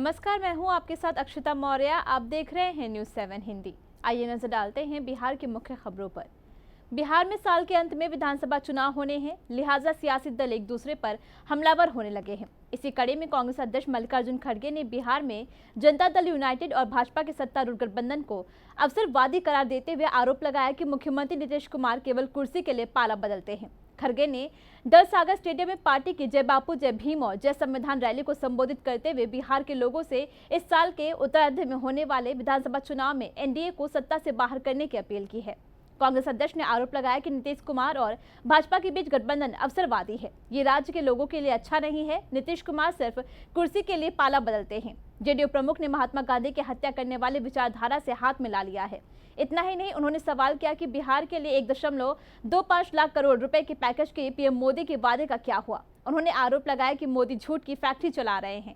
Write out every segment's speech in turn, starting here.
नमस्कार, मैं हूं आपके साथ अक्षता मौर्य। आप देख रहे हैं न्यूज़ 7 हिंदी। आइए नजर डालते हैं बिहार की मुख्य खबरों पर। बिहार में साल के अंत में विधानसभा चुनाव होने हैं, लिहाजा सियासी दल एक दूसरे पर हमलावर होने लगे हैं। इसी कड़ी में कांग्रेस अध्यक्ष मल्लिकार्जुन खड़गे ने बिहार में जनता दल यूनाइटेड और भाजपा के सत्तारूढ़ गठबंधन को अवसरवादी करार देते हुए आरोप लगाया कि मुख्यमंत्री नीतीश कुमार केवल कुर्सी के लिए पाला बदलते हैं। खड़गे ने डल सागर स्टेडियम में पार्टी की जय बापू जय भीम और जय संविधान रैली को संबोधित करते हुए बिहार के लोगों से इस साल के उत्तरार्ध में होने वाले विधानसभा चुनाव में एनडीए को सत्ता से बाहर करने की अपील की है। कांग्रेस अध्यक्ष ने आरोप लगाया कि नीतीश कुमार और भाजपा के बीच गठबंधन अवसरवादी है। ये राज्य के लोगों के लिए अच्छा नहीं है। नीतीश कुमार सिर्फ कुर्सी के लिए पाला बदलते हैं। जेडीयू प्रमुख ने महात्मा गांधी की हत्या करने वाले विचारधारा से हाथ मिला लिया है। इतना ही नहीं, उन्होंने सवाल किया कि बिहार के लिए 1.25 लाख करोड़ रुपए के पैकेज के पीएम मोदी के वादे का क्या हुआ। उन्होंने आरोप लगाया कि मोदी झूठ की फैक्ट्री चला रहे हैं।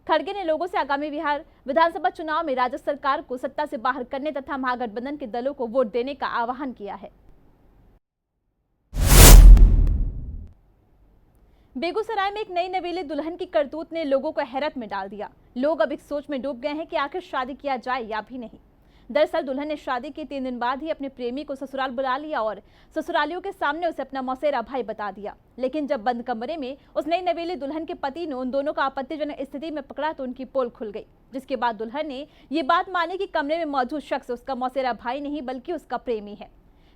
खड़गे ने लोगों से आगामी बिहार विधानसभा चुनाव में राज्य सरकार को सत्ता से बाहर करने तथा महागठबंधन के दलों को वोट देने का आह्वान किया है। बेगूसराय में एक नई नवेली दुल्हन की करतूत ने लोगों को हैरत में डाल दिया। लोग अब एक सोच में डूब गए हैं कि आखिर शादी किया जाए या भी नहीं। दरअसल दुल्हन ने शादी के 3 दिन बाद ही अपने प्रेमी को ससुराल बुला लिया और ससुरालियों के सामने उसे अपना मौसेरा भाई बता दिया। लेकिन जब बंद कमरे में उस नई नवेली दुल्हन के पति ने उन दोनों को आपत्तिजनक स्थिति में पकड़ा तो उनकी पोल खुल गई, जिसके बाद दुल्हन ने ये बात मानी कि कमरे में मौजूद शख्स उसका मौसेरा भाई नहीं बल्कि उसका प्रेमी है।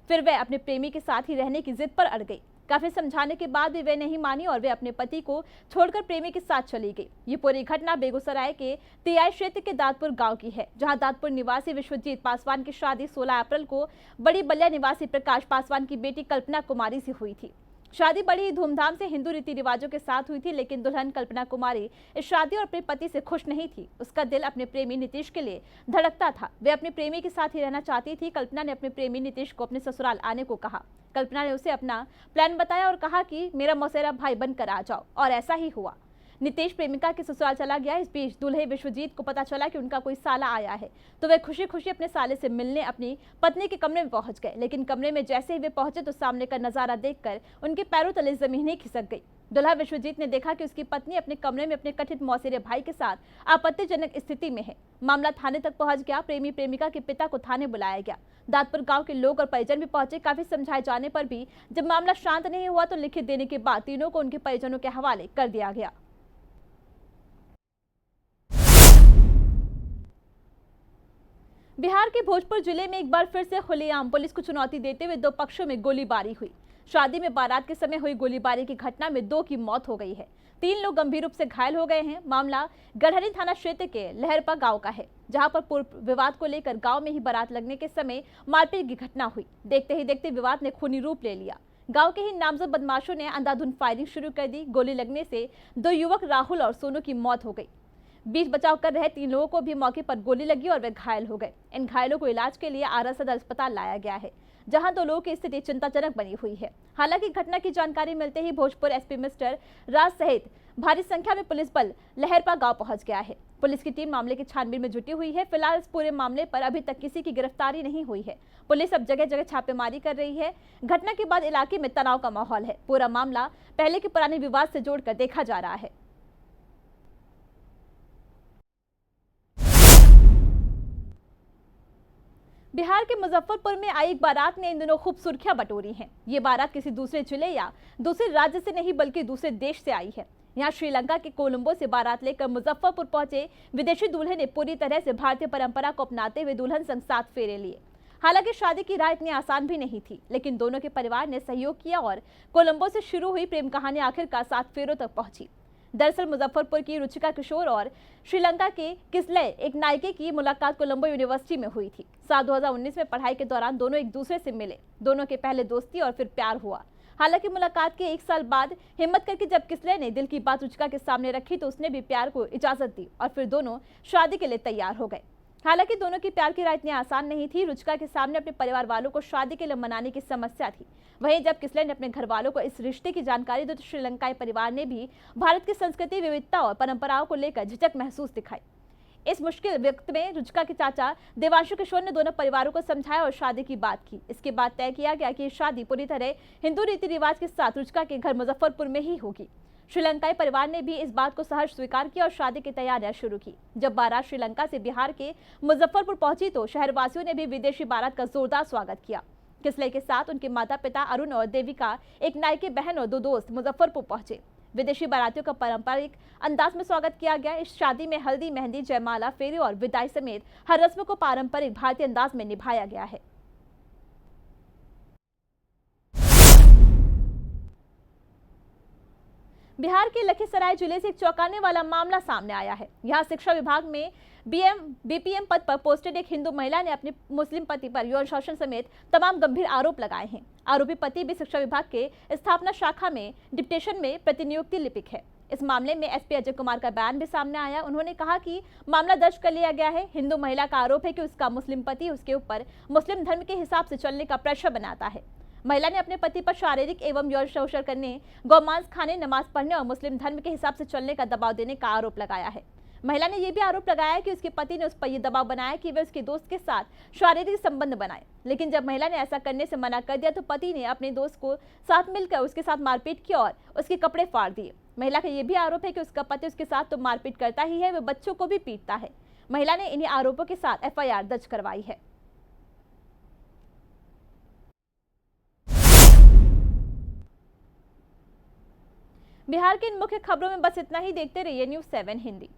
फिर वह अपने प्रेमी के साथ ही रहने की जिद पर अड़ गई। काफी समझाने के बाद भी वे नहीं मानी और वे अपने पति को छोड़कर प्रेमी के साथ चली गई। ये पूरी घटना बेगूसराय के तियाई क्षेत्र के दादपुर गांव की है, जहां दादपुर निवासी विश्वजीत पासवान की शादी 16 अप्रैल को बड़ी बलिया निवासी प्रकाश पासवान की बेटी कल्पना कुमारी से हुई थी। शादी बड़ी ही धूमधाम से हिंदू रीति रिवाजों के साथ हुई थी, लेकिन दुल्हन कल्पना कुमारी इस शादी और अपने पति से खुश नहीं थी। उसका दिल अपने प्रेमी नीतीश के लिए धड़कता था। वे अपने प्रेमी के साथ ही रहना चाहती थी। कल्पना ने अपने प्रेमी नीतीश को अपने ससुराल आने को कहा। कल्पना ने उसे अपना प्लान बताया और कहा कि मेरा मौसेरा भाई बनकर आ जाओ, और ऐसा ही हुआ। नीतीश प्रेमिका के ससुराल चला गया। इस बीच दूल्हे विश्वजीत को पता चला कि उनका कोई साला आया है, तो वे खुशी खुशी अपने साले से मिलने अपनी पत्नी के कमरे में पहुंच गए। लेकिन कमरे में जैसे ही वे पहुंचे तो सामने का नजारा देखकर उनके पैरों तले जमीन ही खिसक गई। दूल्हा विश्वजीत ने देखा कि उसकी पत्नी अपने कमरे में अपने कथित मौसेरे भाई के साथ आपत्तिजनक स्थिति में है। मामला थाने तक पहुंच गया। प्रेमी प्रेमिका के पिता को थाने बुलाया गया। दादपुर गांव के लोग और परिजन भी पहुंचे। काफी समझाए जाने पर भी जब मामला शांत नहीं हुआ तो लिखित देने के बाद तीनों को उनके परिजनों के हवाले कर दिया गया। बिहार के भोजपुर जिले में एक बार फिर से खुलेआम पुलिस को चुनौती देते हुए 2 पक्षों में गोलीबारी हुई। शादी में बारात के समय हुई गोलीबारी की घटना में 2 की मौत हो गई है। 3 लोग गंभीर रूप से घायल हो गए हैं। मामला गढ़हरी थाना क्षेत्र के लहरपा गांव का है, जहां पर पूर्व विवाद को लेकर गांव में ही बारात लगने के समय मारपीट की घटना हुई। देखते ही देखते विवाद ने खूनी रूप ले लिया। गांव के ही नामजद बदमाशों ने अंधाधुंध फायरिंग शुरू कर दी। गोली लगने से 2 युवक राहुल और सोनू की मौत हो गई। बीच बचाव कर रहे 3 लोगों को भी मौके पर गोली लगी और वे घायल हो गए। इन घायलों को इलाज के लिए आरा सदर अस्पताल लाया गया है, जहां 2 लोगों की स्थिति चिंताजनक बनी हुई है। हालांकि घटना की जानकारी मिलते ही भोजपुर एसपी मिस्टर राज सहित भारी संख्या में पुलिस बल लहरपा गांव पहुंच गया है। पुलिस की टीम मामले की छानबीन में जुटी हुई है। फिलहाल इस पूरे मामले पर अभी तक किसी की गिरफ्तारी नहीं हुई है। पुलिस अब जगह जगह छापेमारी कर रही है। घटना के बाद इलाके में तनाव का माहौल है। पूरा मामला पहले के पुराने विवाद से जोड़कर देखा जा रहा है। बिहार के मुजफ्फरपुर में आई एक बारात ने इन दिनों खूब सुर्खियां बटोरी हैं। ये बारात किसी दूसरे जिले या दूसरे राज्य से नहीं बल्कि दूसरे देश से आई है। यहाँ श्रीलंका के कोलंबो से बारात लेकर मुजफ्फरपुर पहुंचे विदेशी दूल्हे ने पूरी तरह से भारतीय परंपरा को अपनाते हुए दुल्हन संग 7 फेरे लिए। हालांकि शादी की राह इतनी आसान भी नहीं थी, लेकिन दोनों के परिवार ने सहयोग किया और कोलंबो से शुरू हुई प्रेम कहानी आखिरकार 7 फेरों तक पहुंची। दरअसल मुजफ्फरपुर की रुचिका किशोर और श्रीलंका के किसलय एक नायिके की मुलाकात कोलंबो यूनिवर्सिटी में हुई थी। साल 2019 में पढ़ाई के दौरान दोनों एक दूसरे से मिले। दोनों के पहले दोस्ती और फिर प्यार हुआ। हालांकि मुलाकात के 1 साल बाद हिम्मत करके जब किसलय ने दिल की बात रुचिका के सामने रखी तो उसने भी प्यार को इजाजत दी और फिर दोनों शादी के लिए तैयार हो गए। हालांकि दोनों की प्यार की राह इतनी आसान नहीं थी। रुचिका के सामने अपने परिवार वालों को शादी के लिए मनाने की समस्या थी। वहीं जब किसलय ने अपने घर वालों को इस रिश्ते की जानकारी दी तो श्रीलंकाई परिवार ने भी भारत की संस्कृति, विविधता और परंपराओं को लेकर झिझक महसूस दिखाई। इस मुश्किल वक्त में रुचिका के चाचा देवांशु किशोर ने दोनों परिवारों को समझाया और शादी की बात की। इसके बाद तय किया गया कि शादी पूरी तरह हिंदू रीति रिवाज के साथ रुचिका के घर मुजफ्फरपुर में ही होगी। श्रीलंकाई परिवार ने भी इस बात को सहर्ष स्वीकार किया और शादी की तैयारियां शुरू की। जब बारात श्रीलंका से बिहार के मुजफ्फरपुर पहुंची तो शहरवासियों ने भी विदेशी बारात का जोरदार स्वागत किया। किसलई के साथ उनके माता पिता अरुण और देविका, एक नाई की बहन और 2 दोस्त मुजफ्फरपुर पहुंचे। विदेशी बारातियों का पारंपरिक अंदाज में स्वागत किया गया। इस शादी में हल्दी, मेहंदी, जयमाला, फेरे और विदाई समेत हर रस्म को पारंपरिक भारतीय अंदाज में निभाया गया है। बिहार के लखीसराय जिले से एक चौंकाने वाला मामला सामने आया है। यहां शिक्षा विभाग में बीपीएम पद पर पोस्टेड एक हिंदू महिला ने अपने मुस्लिम पति पर यौन शोषण समेत तमाम गंभीर आरोप लगाए हैं। आरोपी पति भी शिक्षा विभाग के स्थापना शाखा में डिप्टेशन में प्रतिनियुक्ति लिपिक है। इस मामले में एसपी अजय कुमार का बयान भी सामने आया। उन्होंने कहा कि मामला दर्ज कर लिया गया है। हिंदू महिला का आरोप है कि उसका मुस्लिम पति उसके ऊपर मुस्लिम धर्म के हिसाब से चलने का प्रेशर बनाता है। महिला ने अपने पति पर शारीरिक एवं यौन शोषण करने, गौमांस खाने, नमाज पढ़ने और मुस्लिम धर्म के हिसाब से चलने का दबाव देने का आरोप लगाया है। महिला ने यह भी आरोप लगाया कि उसके पति ने उस पर यह दबाव बनाया कि वह उसके दोस्त के साथ शारीरिक संबंध बनाए, लेकिन जब महिला ने ऐसा करने से मना कर दिया तो पति ने अपने दोस्त को साथ मिलकर उसके साथ मारपीट की और उसके कपड़े फाड़ दिए। महिला का यह भी आरोप है कि उसका पति उसके साथ तो मारपीट करता ही है, वह बच्चों को भी पीटता है। महिला ने इन्हीं आरोपों के साथ एफआईआर दर्ज करवाई है। बिहार की इन मुख्य खबरों में बस इतना ही। देखते रहिए न्यूज़ 7 हिंदी।